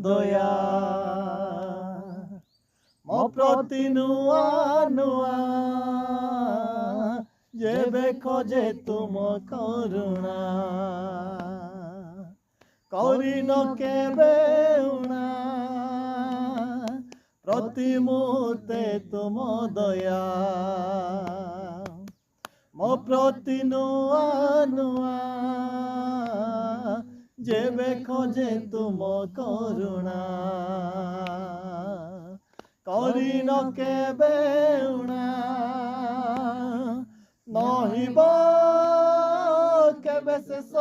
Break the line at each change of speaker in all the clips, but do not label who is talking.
दया मो प्रति नुआ नुआ जेबे खोजे तुम करुणा करिन केबे उणा प्रति मुहूर्ते तुम दया मो प्रति नुआ नुआ जेबे खोजे तुम करुणा करिन केबे उणा नहिब केबे शेष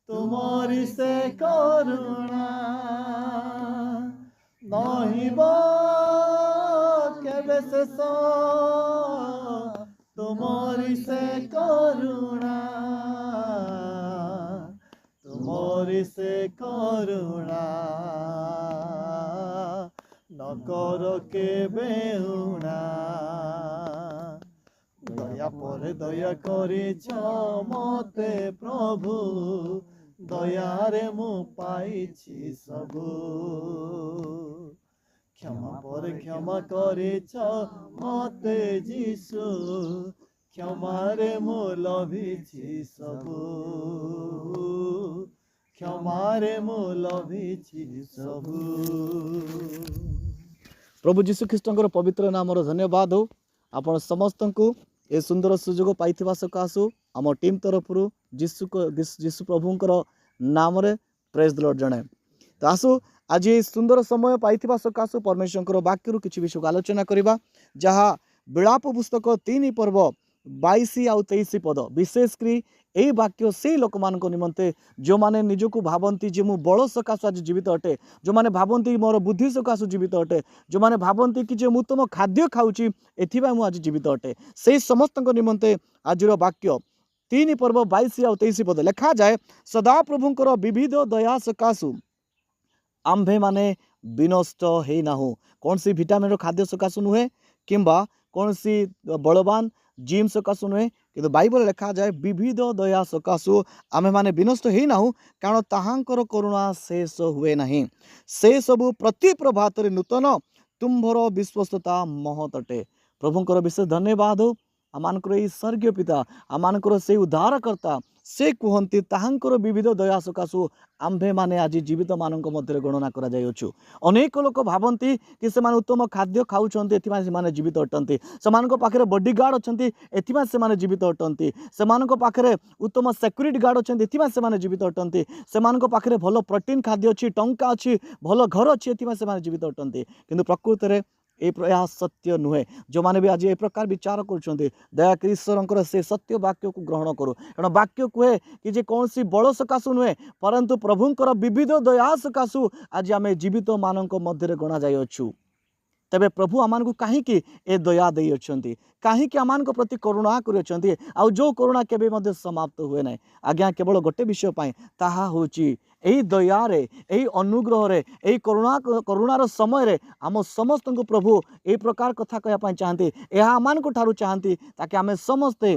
तुमरी से करुणा नहिब केबे शेष तुमरी से करुणा तुमरी से करुणा न कर केबे उणा दया पर दया करिछ मते प्रभु दयारे मु पाइछि सबु क्षमा पर क्षमा करिछ मते जीशु क्षमारे मु लभिछि सबु क्षमारे मु लभिछि सबु। प्रभु जीशु ख्रीष्टଙ୍କର पवित्र नामर धन्यवाद हो आपण समस्त को ए सुंदर सुजोग पाइथिबा सकाशु आम टीम तरफ जीशु प्रभुंकर नाम रे प्रेज द लॉर्ड जणे। तो आसु आज ये सुंदर समय पाइथिबा सकाशु परमेश्वर वाक्य किछि विषय आलोचना करिबा जहा विलाप पुस्तक 3 पर्व 22 आउ 23 पद विशेषकर यही वाक्य से लोक मान निमंते जो माने निजको भावती जे मु बल सकाशु आज जीवित अटे जो माने भावती मोर बुद्धि सकाशु जीवित अटे जो माने भावती कि जे मु तुम खाद्य खाऊची एथिबा मु आज जीवित अटे से समस्त निमंते आज वाक्य 3 पर्व 22 आउ 23 पद लिखा जाए सदा प्रभुंकर विविध दया सकाशु आंभे माने विनष्ट हे नाहु कौन सी विटामिन खाद्य सकाशु नुहे किंबा कौन सी बलवान जिम सकाशु नुहे कि बाइबल लिखा जाए विविध दया सकाशु आमे माने विनष्ट हे नाहु कारण ताहांकर करुणा शेष हुए नहीं से सबु प्रति प्रभात नूतन तुम्भर विश्वस्तता महत अटे। प्रभुंकर विशेष धन्यवाद हो आमानकर ई स्वर्गीय पिता आमानकर से उद्धारकर्ता से कहते ताहांकर विविध दया सकाशु आंभे माने आज जीवित मानक मध्य गणना करा जायछु। अनेक लोक भावती कि से उत्तम खाद्य खाऊछन्ते एथिमा से माने जीवित अटंती सेमानक पाखरे बॉडीगार्ड अछन्ती एथिमा से माने जीवित अटंती सेमानक पाखरे उत्तम सिक्युरिटी गार्ड अछन्ती एथिमा से माने जीवित अटंती सेमानक पाखरे भलो प्रोटीन खाद्य अछि टंका अछि भलो घर अछि एथिमा से माने जीवित अटंती किंतु प्रकृति रे ए प्रयास सत्य नुहे जो माने भी आज ए प्रकार विचार कर दया ईश्वर से सत्य वाक्य को ग्रहण करूँ कारण वाक्य कहे कि जे कौन सी बड़ सकाशु नुहे परंतु प्रभुंकर विविध दया सकाशु आज आम जीवित मानक मध्य गणा जाइछु। तेबे प्रभु आमान को कहीं ए दया दे अच्छी कहीं आमान प्रति करुणा कर आउ जो करुणा केबे मध्य समाप्त हुए ना आज्ञा केवल गोटे विषय पाए ताहा होची एही दया रे एही अनुग्रह रे एही करुणार समय रे आम समस्त को प्रभु ए प्रकार कथा कहया चाहती यह आमान को ठारू चाहती ताकि आम समस्ते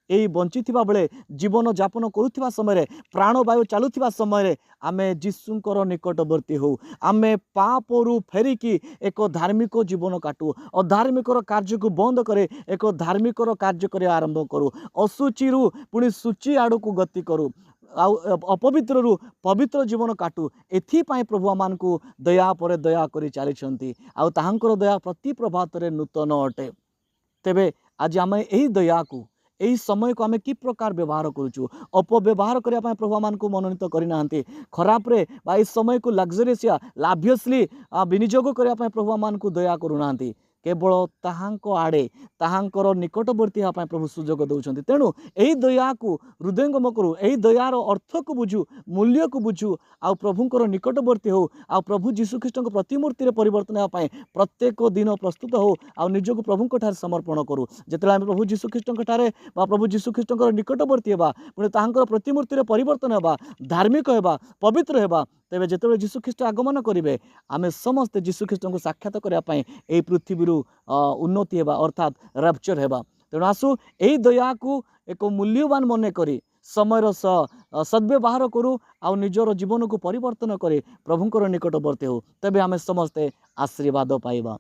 यही बंची बेले जीवन जापन करुवा समय प्राणवायु चलुवा समय आमे जीशुंकर निकटवर्ती हो आमे पापरू फेरिकी एक धार्मिक जीवन काटू अधार्मिक कार्य को बंद करे एक धार्मिक कार्य करे आरंभ करू असुचिरू पुणी सूची आड़ को गति करू अपवित्र रु पवित्र जीवन काटू एथिपाई प्रभु आमान को दया पर दया करी चली आउ ताहांकर दया प्रति प्रभात नूतन अटे। तेबे आज आम यही दया को यही समय को आम कि प्रकार व्यवहार करुचु अपव्यवहार करने प्रभु आमान को मनोनीत करना खराब रे बा इस समय को लग्जरियस या लाभ्यसली विनियोग करने प्रभु आमान को दया करूना केवल ताहांक आड़े ताहांकर निकटवर्ती होगा प्रभु सुजोग दौरान तेणु यही दया को हृदयंगम करूँ यही दयार अर्थ को बुझू मूल्य को बुझू आउ प्रभुंकर निकटवर्ती हो आउ प्रभु जीशुख्रीष्ट प्रतिमूर्ति परिवर्तन होगापी प्रत्येक दिन प्रस्तुत हो आउ निजक प्रभुंक ठारे समर्पण करूँ जिते आम प्रभु जीशुख्रीष्ट ठारे प्रभु जीशुख्रीष्ट निकटवर्ती होगा पुणी ताहांकर प्रतिमूर्ति परिवर्तन होगा धार्मिक होगा पवित्र होगा तेरे जिते जीशुख्रीष्ट आगमन करेंगे आम समस्ते जीशुख्रीष्ट को साक्षात करने यही पृथ्वी उन्नति होगा अर्थात रैप्चर होगा तेणु आसु यही दया को एक मूल्यवान मन करी ସମୟର ସଦ୍ବ୍ୟବହାର କରୁ ଆଉ ନିଜର ଜୀବନକୁ ପରିବର୍ତ୍ତନ କରି ପ୍ରଭୁଙ୍କର ନିକଟବର୍ତ୍ତୀ ହେଉ, ତେବେ ଆମେ ସମସ୍ତେ ଆଶୀର୍ବାଦ ପାଇବା।